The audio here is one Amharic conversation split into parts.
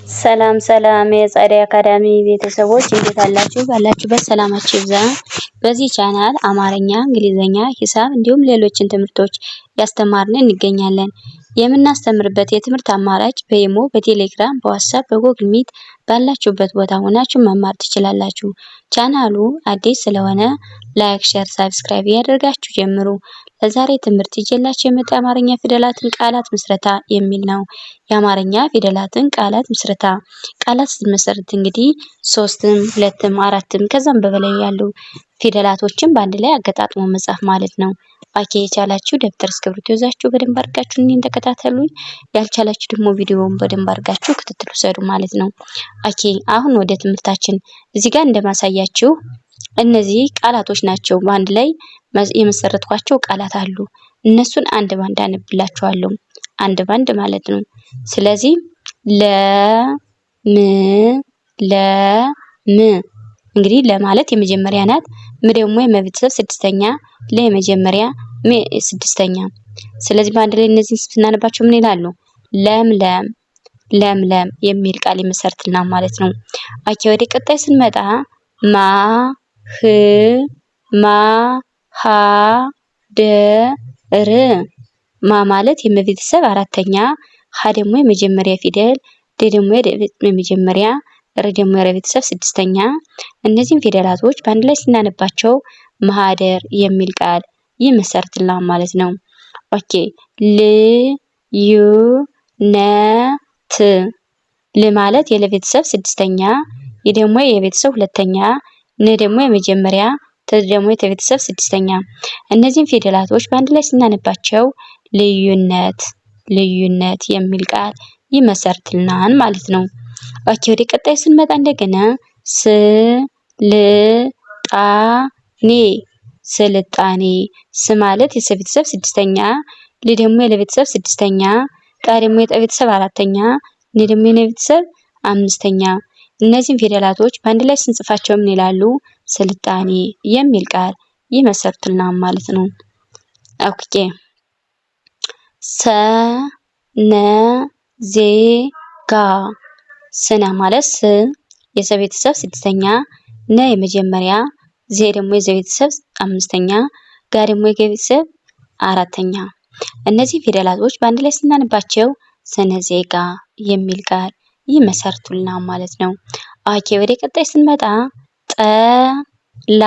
ሰላም ሰላም የፀደይ አካዳሚ ቤተሰቦች እንዴት አላችሁ? ባላችሁበት ሰላማችሁ ይብዛ። በዚህ ቻናል አማርኛ፣ እንግሊዘኛ፣ ሂሳብ እንዲሁም ሌሎችን ትምህርቶች ያስተማርን እንገኛለን። የምናስተምርበት የትምህርት አማራጭ በኢሞ፣ በቴሌግራም፣ በዋትስአፕ፣ በጎግል ሚት ባላችሁበት ቦታ ሆናችሁ መማር ትችላላችሁ። ቻናሉ አዲስ ስለሆነ ላይክ፣ ሼር፣ ሰብስክራይብ ያደርጋችሁ ጀምሩ። ለዛሬ ትምህርት ይዤላችሁ የመጣ የአማርኛ ፊደላትን ቃላት ምስረታ የሚል ነው። የአማርኛ ፊደላትን ቃላት ምስረታ ቃላት ስትመሰርት እንግዲህ 3ም 2ም 4ም ከዛም በበላይ ያሉ ፊደላቶችን በአንድ ላይ አገጣጥሞ መጻፍ ማለት ነው። ኦኬ የቻላችሁ ደብተር እስክሪብቶ ይዛችሁ በደንብ አድርጋችሁ እኔን ተከታተሉኝ። ያልቻላችሁ ደግሞ ቪዲዮውን በደንብ አድርጋችሁ ክትትል ውሰዱ ማለት ነው። ኦኬ አሁን ወደ ትምህርታችን እዚህ ጋር እንደማሳያችሁ እነዚህ ቃላቶች ናቸው። በአንድ ላይ የመሰረትኳቸው ቃላት አሉ። እነሱን አንድ ባንድ አነብላችኋለሁ። አንድ ባንድ ማለት ነው። ስለዚህ ለም እንግዲህ ለማለት የመጀመሪያ ናት። ም ደግሞ የመቤተሰብ ስድስተኛ፣ ለ የመጀመሪያ፣ ም ስድስተኛ። ስለዚህ በአንድ ላይ እነዚህን ስናነባቸው ምን ይላሉ? ለምለም ለምለም የሚል ቃል ይመሰርትልናል ማለት ነው። ኦኬ ወደ ቀጣይ ስንመጣ ማ ህ ማ ሀ ደ ር ማ ማለት የመቤተሰብ አራተኛ፣ ሀ ደግሞ የመጀመሪያ ፊደል፣ ደ ደግሞ የመጀመሪያ፣ ር ደግሞ የቤተሰብ ስድስተኛ። እነዚህን ፊደላቶች በአንድ ላይ ስናነባቸው ማህደር የሚል ቃል ይመሰርትልናል ማለት ነው። ኦኬ ል ዩ ነ ት ል ማለት የለቤተሰብ ስድስተኛ፣ ይ ደግሞ የቤተሰብ ሁለተኛ፣ ን ደግሞ የመጀመሪያ፣ ት ደግሞ የቤተሰብ ስድስተኛ። እነዚህን ፊደላቶች በአንድ ላይ ስናነባቸው ልዩነት ልዩነት የሚል ቃል ይመሰርትልናል ማለት ነው። ኦኬ ወደ ቀጣይ ስንመጣ እንደገና ስልጣኔ ስልጣኔ ስ ማለት የሰቤተሰብ ስድስተኛ፣ ል ደግሞ የለቤተሰብ ስድስተኛ፣ ጣ ደግሞ የጠቤተሰብ አራተኛ፣ ን ደግሞ የነቤተሰብ አምስተኛ። እነዚህን ፊደላቶች በአንድ ላይ ስንጽፋቸው ምን ይላሉ? ስልጣኔ የሚል ቃል ይመሰርቱልናል ማለት ነው። ኦኬ ሰ ነ ዜ ጋ ስነ ማለት ስ የሰቤተሰብ ስድስተኛ፣ ነ የመጀመሪያ፣ ዜ ደግሞ የዘቤተሰብ አምስተኛ፣ ጋ ደግሞ የገቤተሰብ አራተኛ። እነዚህ ፊደላቶች በአንድ ላይ ስናነባቸው ስነ ዜጋ የሚል ቃል ይመሰርቱልናል ማለት ነው። ኦኬ ወደ ቀጣይ ስንመጣ ጠ ላ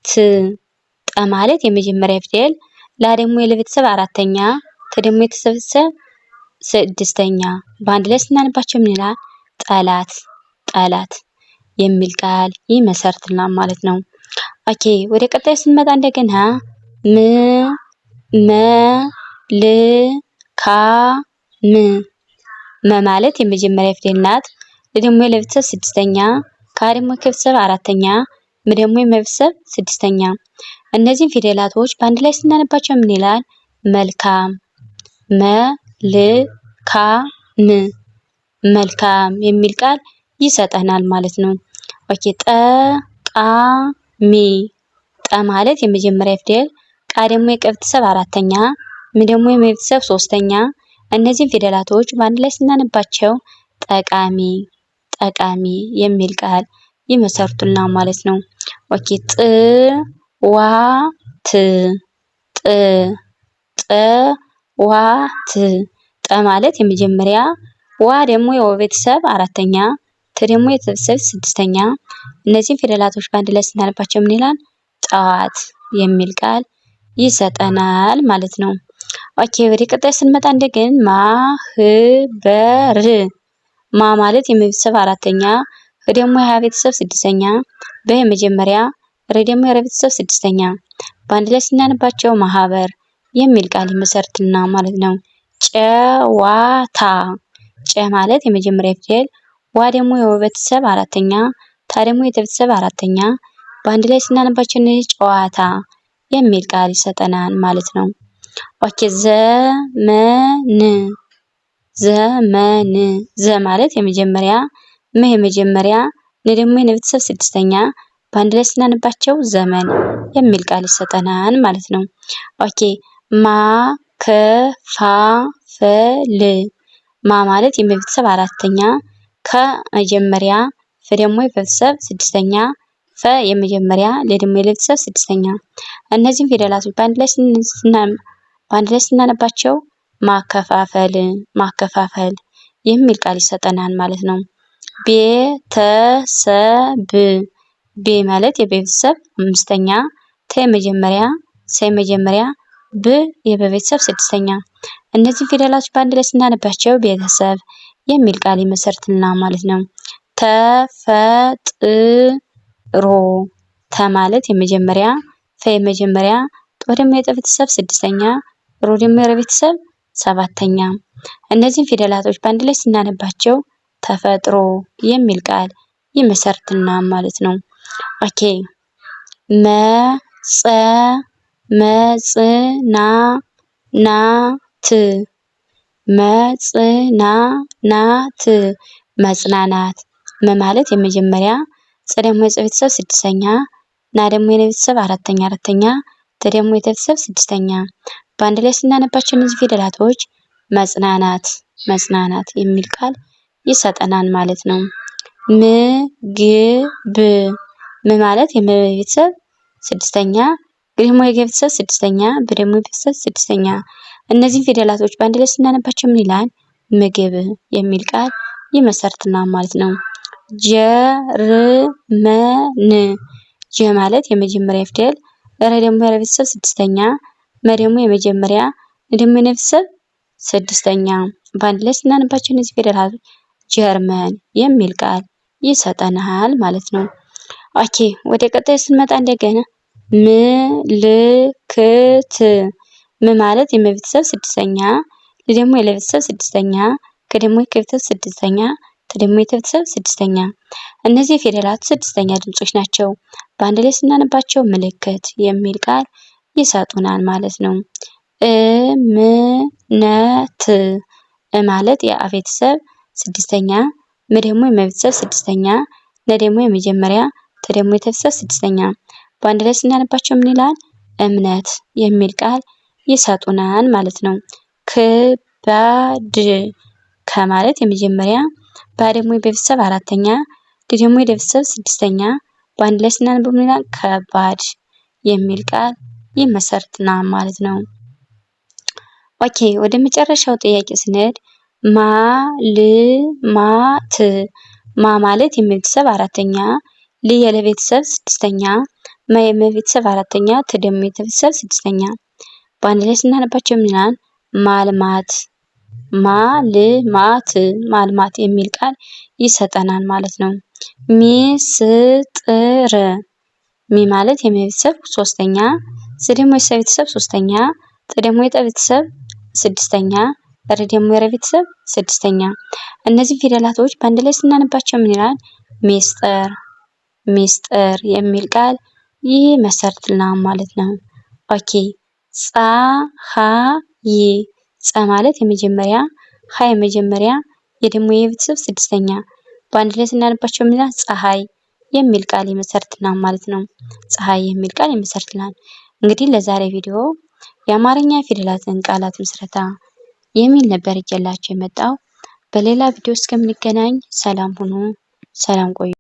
ት ጠ ማለት የመጀመሪያ ፊደል፣ ላ ደግሞ የለቤተሰብ አራተኛ፣ ት ደግሞ የቤተሰብ ስድስተኛ። በአንድ ላይ ስናነባቸው ምን ይላል? ጠላት ጠላት የሚል ቃል ይመሰርትልናል ማለት ነው። ኦኬ ወደ ቀጣይ ስንመጣ እንደገና ም መ ል ካ ም መ ማለት የመጀመሪያ ፊደል ናት። ል ደግሞ የለቤተሰብ ስድስተኛ፣ ካ ደግሞ የቤተሰብ አራተኛ፣ ም ደግሞ የመቤተሰብ ስድስተኛ። እነዚህን ፊደላቶች በአንድ ላይ ስናነባቸው ምን ይላል? መልካም መልካም መልካም የሚል ቃል ይሰጠናል ማለት ነው። ኦኬ ጠቃሚ ጠ ማለት የመጀመሪያ ፊደል፣ ቃ ደግሞ የቀቤተሰብ አራተኛ፣ ም ደግሞ የመቤተሰብ ሶስተኛ። እነዚህን ፊደላቶች በአንድ ላይ ስናነባቸው ጠቃሚ ጠቃሚ የሚል ቃል ይመሰርቱልናል ማለት ነው። ኦኬ ጥ ዋ ት ጥ ጠ ዋ ት ጠ ማለት የመጀመሪያ፣ ዋ ደግሞ የቤተሰብ አራተኛ፣ ት ደግሞ የቤተሰብ ስድስተኛ። እነዚህን ፊደላቶች በአንድ ላይ ስናነባቸው ምን ይላል? ጠዋት የሚል ቃል ይሰጠናል ማለት ነው። ኦኬ ወደ ቀጣይ ስንመጣ እንደገና ማህበር ማ ማለት የመቤተሰብ አራተኛ፣ ህ ደግሞ የቤተሰብ ስድስተኛ፣ በ የመጀመሪያ፣ ር ደግሞ የቤተሰብ ስድስተኛ። በአንድ ላይ ስናነባቸው ማህበር የሚል ቃል ይመሰርትልናል ማለት ነው። ጨዋታ ጨ ማለት የመጀመሪያ ፊደል፣ ዋ ደግሞ የቤተሰብ አራተኛ፣ ታ ደግሞ የቤተሰብ አራተኛ። በአንድ ላይ ስናነባቸው እነዚህ ጨዋታ የሚል ቃል ይሰጠናል ማለት ነው። ኦኬ ዘመን ዘመን ዘ ማለት የመጀመሪያ፣ መ የመጀመሪያ፣ ነ ደግሞ የቤተሰብ ስድስተኛ። በአንድ ላይ ስናነባቸው ዘመን የሚል ቃል ይሰጠናል ማለት ነው። ኦኬ ማከፋፈል ማ ማለት የመቤተሰብ አራተኛ፣ ከ መጀመሪያ፣ ፍ ደግሞ የፈ ቤተሰብ ስድስተኛ፣ ፈ የመጀመሪያ፣ ለ ደግሞ የለ ቤተሰብ ስድስተኛ። እነዚህም ፊደላቶች በአንድ ላይ ስናነባቸው ማከፋፈል ማከፋፈል የሚል ቃል ይሰጠናል ማለት ነው። ቤተሰብ ቤ ማለት የቤተሰብ አምስተኛ፣ ተ የመጀመሪያ፣ ሰ የመጀመሪያ፣ ብ የበቤተሰብ ስድስተኛ። እነዚህ ፊደላቶች በአንድ ላይ ስናነባቸው ቤተሰብ የሚል ቃል ይመሰርትልናል ማለት ነው። ተፈጥሮ ተ ማለት የመጀመሪያ፣ ፈ የመጀመሪያ፣ ጦ ደግሞ የጠ ቤተሰብ ስድስተኛ፣ ሮ ደግሞ የረ ቤተሰብ ሰባተኛ። እነዚህን ፊደላቶች በአንድ ላይ ስናነባቸው ተፈጥሮ የሚል ቃል ይመሰርትልናል ማለት ነው። ኦኬ መጽናናት መጽናናት መጽናናት መ ማለት የመጀመሪያ፣ ጸ ደግሞ የጸ ቤተሰብ ስድስተኛ፣ ና ደግሞ የነ ቤተሰብ አራተኛ ተ ደግሞ የተ ቤተሰብ ስድስተኛ። በአንድ ላይ ስናነባቸው እነዚህ ፊደላቶች መጽናናት መጽናናት የሚል ቃል ይሰጠናል ማለት ነው። ምግብ ም ማለት የመቤተሰብ ስድስተኛ፣ ግ ደግሞ የገ ቤተሰብ ስድስተኛ፣ ብ ደግሞ የቤተሰብ ስድስተኛ። እነዚህን ፊደላቶች በአንድ ላይ ስናነባቸው ምን ይላል? ምግብ የሚል ቃል ይመሰርትናል ማለት ነው። ጀርመን ጀ ማለት የመጀመሪያ ፊደል፣ ረ ደግሞ የረ ቤተሰብ ስድስተኛ፣ መ ደግሞ የመጀመሪያ፣ ን ደግሞ የነ ቤተሰብ ስድስተኛ። በአንድ ላይ ስናነባቸው እነዚህ ፊደላቶች ጀርመን የሚል ቃል ይሰጠናል ማለት ነው። ኦኬ ወደ ቀጣይ ስንመጣ እንደገና ምልክት ም ማለት የመቤተሰብ ስድስተኛ፣ ል ደግሞ የለ ቤተሰብ ስድስተኛ፣ ከ ደግሞ የከ ቤተሰብ ስድስተኛ፣ ተ ደግሞ የተ ቤተሰብ ስድስተኛ። እነዚህ የፊደላት ስድስተኛ ድምጾች ናቸው። በአንድ ላይ ስናነባቸው ምልክት የሚል ቃል ይሰጡናል ማለት ነው። እምነት ማለት የአ ቤተሰብ ስድስተኛ፣ ም ደግሞ የመቤተሰብ ስድስተኛ፣ ነ ደግሞ የመጀመሪያ፣ ተ ደግሞ የተ ቤተሰብ ስድስተኛ። በአንድ ላይ ስናነባቸው ምን ይላል? እምነት የሚል ቃል ይሰጡናል ማለት ነው። ክባድ ከ ማለት የመጀመሪያ፣ ባ ደግሞ የቤተሰብ አራተኛ፣ ድ ደግሞ የቤተሰብ ስድስተኛ። በአንድ ላይ ስናነበው ምን ይላል? ከባድ የሚል ቃል ይመሰርትናል ማለት ነው። ኦኬ ወደ መጨረሻው ጥያቄ ስንሄድ ማልማት ማ ማለት የመቤተሰብ አራተኛ፣ ል የለ ቤተሰብ ስድስተኛ፣ መ የመቤተሰብ አራተኛ፣ ተ ደግሞ የተ ቤተሰብ ስድስተኛ። በአንድ ላይ ስናነባቸው ምን ይላል? ማልማት ማልማት ማልማት የሚል ቃል ይሰጠናል ማለት ነው። ሚስጥር ሚ ማለት የመቤተሰብ ሶስተኛ፣ ስ ደግሞ የሰ ቤተሰብ ሶስተኛ፣ ጥ ደግሞ የጠ ቤተሰብ ስድስተኛ፣ ረ ደግሞ የረ ቤተሰብ ስድስተኛ። እነዚህ ፊደላቶች በአንድ ላይ ስናነባቸው ምን ይላል? ሚስጥር ሚስጥር የሚል ቃል ይመሰርትልናል ማለት ነው። ኦኬ ፀሐይ ፀ ማለት የመጀመሪያ፣ ሀ የመጀመሪያ፣ የ ደግሞ የቤተሰብ ስድስተኛ። በአንድ ላይ ስናነባቸው ምን ይላል? ፀሐይ የሚል ቃል ይመሰርትልናል ማለት ነው። ፀሐይ የሚል ቃል ይመሰርትልናል። እንግዲህ ለዛሬ ቪዲዮ የአማርኛ ፊደላትን ቃላት ምስረታ የሚል ነበር ይዤላችሁ የመጣው። በሌላ ቪዲዮ እስከምንገናኝ ሰላም ሁኑ፣ ሰላም ቆዩ።